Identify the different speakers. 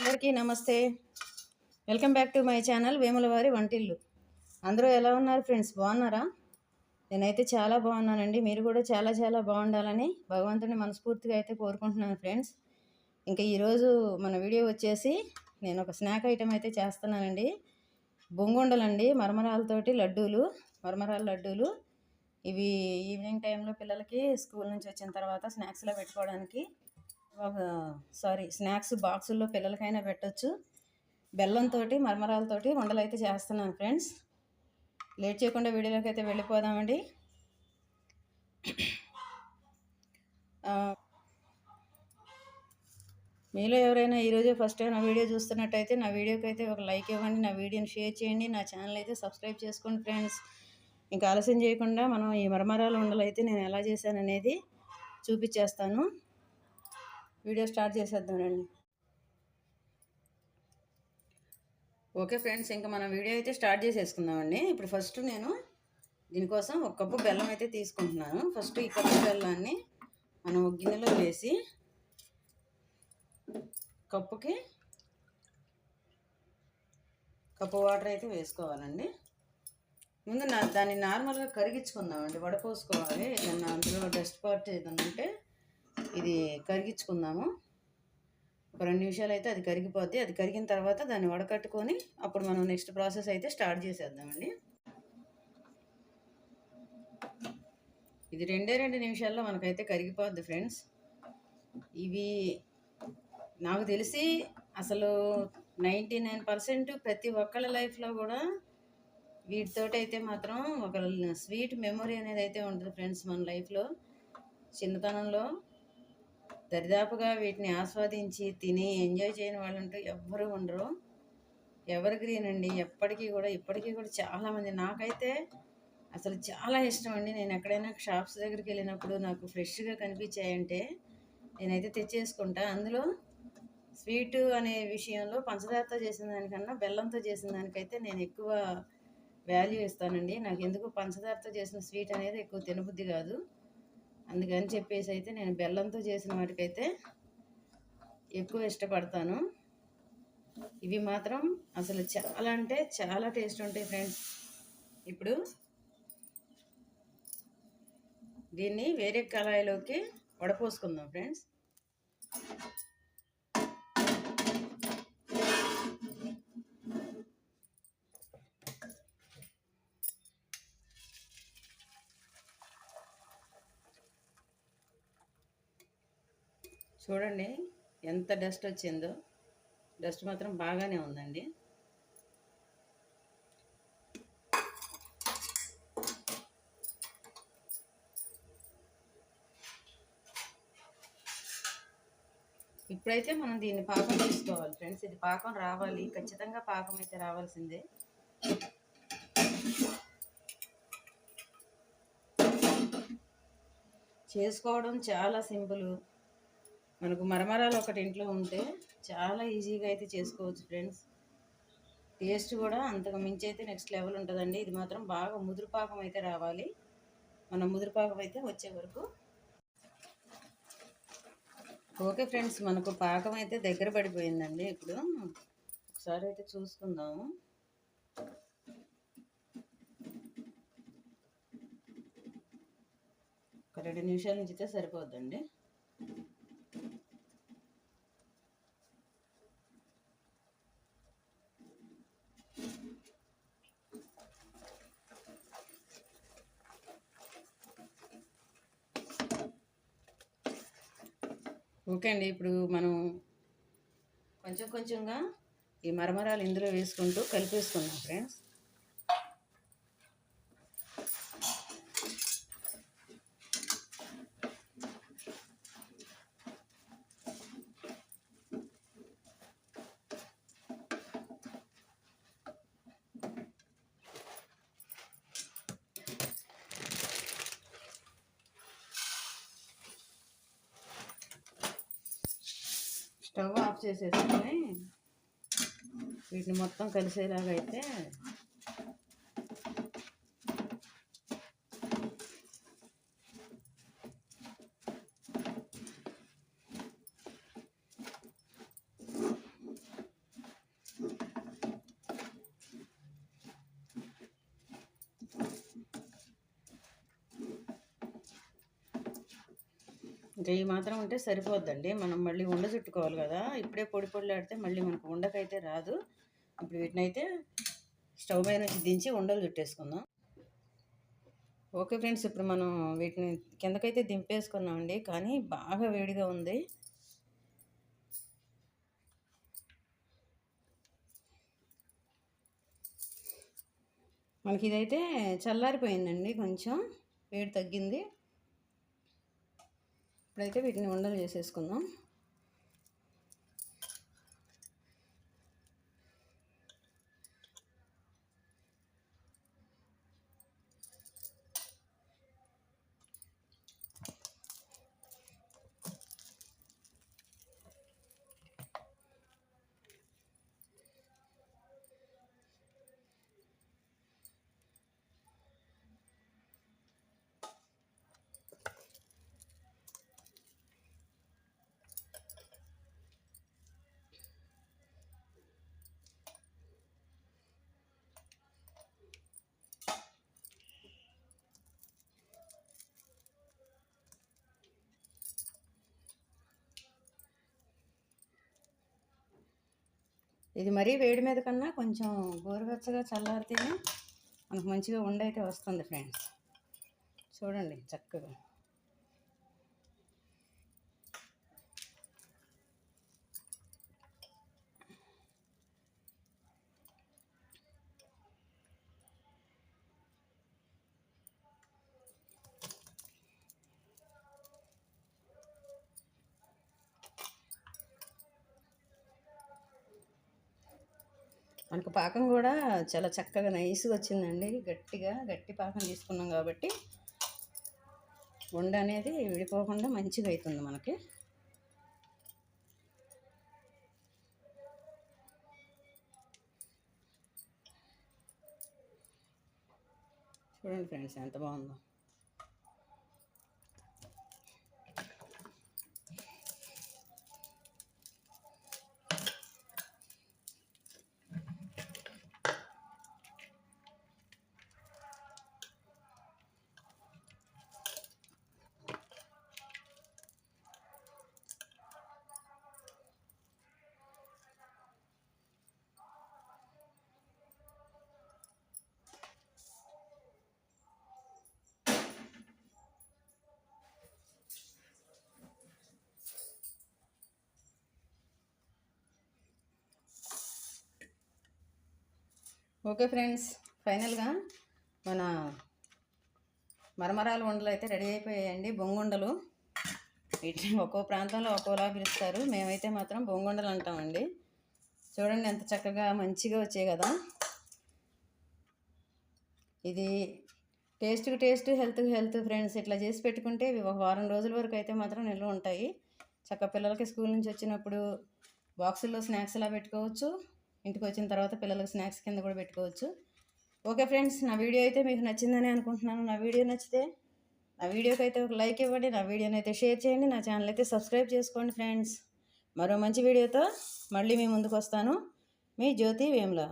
Speaker 1: అందరికీ నమస్తే. Welcome back to my channel వేములవారి వంటిల్లు. అందరూ ఎలా ఉన్నారు ఫ్రెండ్స్? బాగున్నారా? నేనైతే చాలా బాగున్నానండి. మీరు కూడా చాలా చాలా బాగుండాలని భగవంతుని మనస్ఫూర్తిగా అయితే కోరుకుంటున్నాను ఫ్రెండ్స్. ఇంకా ఈరోజు మన వీడియో వచ్చేసి నేను ఒక స్నాక్ ఐటెం అయితే చేస్తున్నానండి. బొంగుండలండి, మరమరాలతోటి లడ్డూలు, మరమరాల లడ్డూలు. ఇవి ఈవినింగ్ టైంలో పిల్లలకి స్కూల్ నుంచి వచ్చిన తర్వాత స్నాక్స్లో పెట్టుకోవడానికి, స్నాక్స్ బాక్సుల్లో పిల్లలకైనా పెట్టచ్చు. బెల్లంతో మరమరాలతోటి ఉండలు అయితే చేస్తున్నాను ఫ్రెండ్స్. లేట్ చేయకుండా వీడియోలోకి అయితే వెళ్ళిపోదామండి. మీలో ఎవరైనా ఈరోజే ఫస్ట్ టైం నా వీడియో చూస్తున్నట్టయితే నా వీడియోకి అయితే ఒక లైక్ ఇవ్వండి, నా వీడియోని షేర్ చేయండి, నా ఛానల్ అయితే సబ్స్క్రైబ్ చేసుకోండి ఫ్రెండ్స్. ఇంకా ఆలస్యం చేయకుండా మనం ఈ మరమరాల ఉండలు అయితే నేను ఎలా చేశాను అనేది చూపించేస్తాను. వీడియో స్టార్ట్ చేసేద్దామండి. ఓకే ఫ్రెండ్స్, ఇంకా మనం వీడియో అయితే స్టార్ట్ చేసేసుకుందామండి. ఇప్పుడు ఫస్ట్ నేను దీనికోసం ఒక కప్పు బెల్లం అయితే తీసుకుంటున్నాను. ఫస్ట్ ఈ కప్పు బెల్లాన్ని మనం ఒక గిన్నెలో వేసి కప్పుకి కప్పు వాటర్ అయితే వేసుకోవాలండి. ముందు దాన్ని నార్మల్గా కరిగించుకుందామండి, వడపోసుకోవాలి. ఏదన్నా అందులో డస్ట్ పార్ట్ ఏదన్నా ఉంటే ఇది కరిగించుకుందాము. ఒక 2 నిమిషాలు అయితే అది కరిగిపోద్ది. అది కరిగిన తర్వాత దాన్ని వడకట్టుకొని అప్పుడు మనం నెక్స్ట్ ప్రాసెస్ అయితే స్టార్ట్ చేసేద్దామండి. ఇది 2 నిమిషాల్లో మనకైతే కరిగిపోద్ది ఫ్రెండ్స్. ఇవి నాకు తెలిసి అసలు 99% ప్రతి ఒక్కళ్ళ లైఫ్లో కూడా వీటితోటి అయితే మాత్రం ఒక స్వీట్ మెమొరీ అనేది అయితే ఉంటుంది ఫ్రెండ్స్. మన లైఫ్లో చిన్నతనంలో దరిదాపుగా వీటిని ఆస్వాదించి తిని ఎంజాయ్ చేయని వాళ్ళంటూ ఎవ్వరూ ఉండరు. ఎవర్ గ్రీన్ అండి, ఇప్పటికీ కూడా చాలామంది. నాకైతే అసలు చాలా ఇష్టం అండి. నేను ఎక్కడైనా షాప్స్ దగ్గరికి వెళ్ళినప్పుడు నాకు ఫ్రెష్గా కనిపించాయంటే నేనైతే తెచ్చేసుకుంటా. అందులో స్వీటు అనే విషయంలో పంచదారతో చేసిన దానికన్నా బెల్లంతో చేసిన దానికైతే నేను ఎక్కువ వాల్యూ ఇస్తానండి. నాకు ఎందుకు పంచదారతో చేసిన స్వీట్ అనేది ఎక్కువ తినబుద్ధి కాదు. అందుకని చెప్పేసి అయితే నేను బెల్లంతో చేసిన వాటికైతే ఎక్కువ ఇష్టపడతాను. ఇవి మాత్రం అసలు చాలా అంటే చాలా టేస్ట్ ఉంటాయి ఫ్రెండ్స్. ఇప్పుడు దీన్ని వేరే కళాయిలోకి వడపోసుకుందాం ఫ్రెండ్స్. చూడండి ఎంత డస్ట్ వచ్చిందో. డస్ట్ మాత్రం బాగానే ఉందండి. ఇప్పుడైతే మనం దీన్ని పాకం తీసుకోవాలి ఫ్రెండ్స్. ఇది పాకం రావాలి, ఖచ్చితంగా పాకం అయితే రావాల్సిందే. చేసుకోవడం చాలా సింపుల్. మనకు మరమరాలు ఒకటి ఇంట్లో ఉంటే చాలా ఈజీగా అయితే చేసుకోవచ్చు ఫ్రెండ్స్. టేస్ట్ కూడా అంతకు మించి అయితే నెక్స్ట్ లెవెల్ ఉంటుందండి. ఇది మాత్రం బాగా ముదురుపాకం అయితే రావాలి. మన ముదురుపాకం అయితే వచ్చే వరకు. ఓకే ఫ్రెండ్స్, మనకు పాకం అయితే దగ్గర పడిపోయిందండి. ఇప్పుడు ఒకసారి అయితే చూసుకుందాము. ఒక 2 నిమిషాల నుంచి అయితే సరిపోద్దండి. ఓకే అండి, ఇప్పుడు మనం కొంచెం కొంచెంగా ఈ మరమరాలు ఇందులో వేసుకుంటూ కలిపేసుకున్నాం ఫ్రెండ్స్. స్టవ్ ఆఫ్ చేసేసుకొని వీటిని మొత్తం కలిసేలాగా అయితే ఇంకా ఈ మాత్రం ఉంటే సరిపోద్దండి. మనం మళ్ళీ ఉండ చుట్టుకోవాలి కదా, ఇప్పుడే పొడి పొడిలాడితే మళ్ళీ మనకు ఉండకైతే రాదు. ఇప్పుడు వీటినైతే స్టవ్ పై నుంచి దించి ఉండలు చుట్టేసుకుందాం. ఓకే ఫ్రెండ్స్, ఇప్పుడు మనం వీటిని కిందకైతే దింపేసుకున్నామండి, కానీ బాగా వేడిగా ఉంది. మనకి ఇదైతే చల్లారిపోయిందండి, కొంచెం వేడి తగ్గింది. ఇప్పుడైతే వీటిని ఉండలు చేసేసుకుందాం. ఇది మరీ వేడి మీద కన్నా కొంచెం గోరువెచ్చగా చల్లారితేనే మనకు మంచిగా ఉండైతే వస్తుంది ఫ్రెండ్స్. చూడండి చక్కగా. మనకు పాకం కూడా చాలా చక్కగా నైస్గా వచ్చిందండి. గట్టి పాకం తీసుకున్నాం కాబట్టి ఉండ అనేది విడిపోకుండా మంచిగా అవుతుంది మనకి. చూడండి ఫ్రెండ్స్ ఎంత బాగుందో. ఓకే ఫ్రెండ్స్, ఫైనల్గా మన మరమరాల ఉండలు అయితే రెడీ అయిపోయాయండి. బొంగుండలు. వీటిని ఒక్కో ప్రాంతంలో ఒక్కోలా పిలుస్తారు, మేమైతే మాత్రం బొంగుండలు అంటామండి. చూడండి ఎంత చక్కగా మంచిగా వచ్చాయి కదా. ఇది టేస్ట్కి టేస్ట్, హెల్త్కి హెల్త్ ఫ్రెండ్స్. ఇట్లా చేసి పెట్టుకుంటే ఇవి ఒక వారం రోజుల వరకు అయితే మాత్రం నిల్వ ఉంటాయి. చక్కగా పిల్లలకి స్కూల్ నుంచి వచ్చినప్పుడు బాక్సుల్లో స్నాక్స్లా పెట్టుకోవచ్చు. ఇంటికి వచ్చిన తర్వాత పిల్లలకి స్నాక్స్ కింద కూడా పెట్టుకోవచ్చు. ఓకే ఫ్రెండ్స్, నా వీడియో అయితే మీకు నచ్చిందని అనుకుంటున్నాను. నా వీడియో నచ్చితే నా వీడియోకి అయితే ఒక లైక్ ఇవ్వండి, నా వీడియోని అయితే షేర్ చేయండి, నా ఛానల్ అయితే సబ్స్క్రైబ్ చేసుకోండి ఫ్రెండ్స్. మరో మంచి వీడియోతో మళ్ళీ మీ ముందుకు వస్తాను. మీ జ్యోతి వేముల.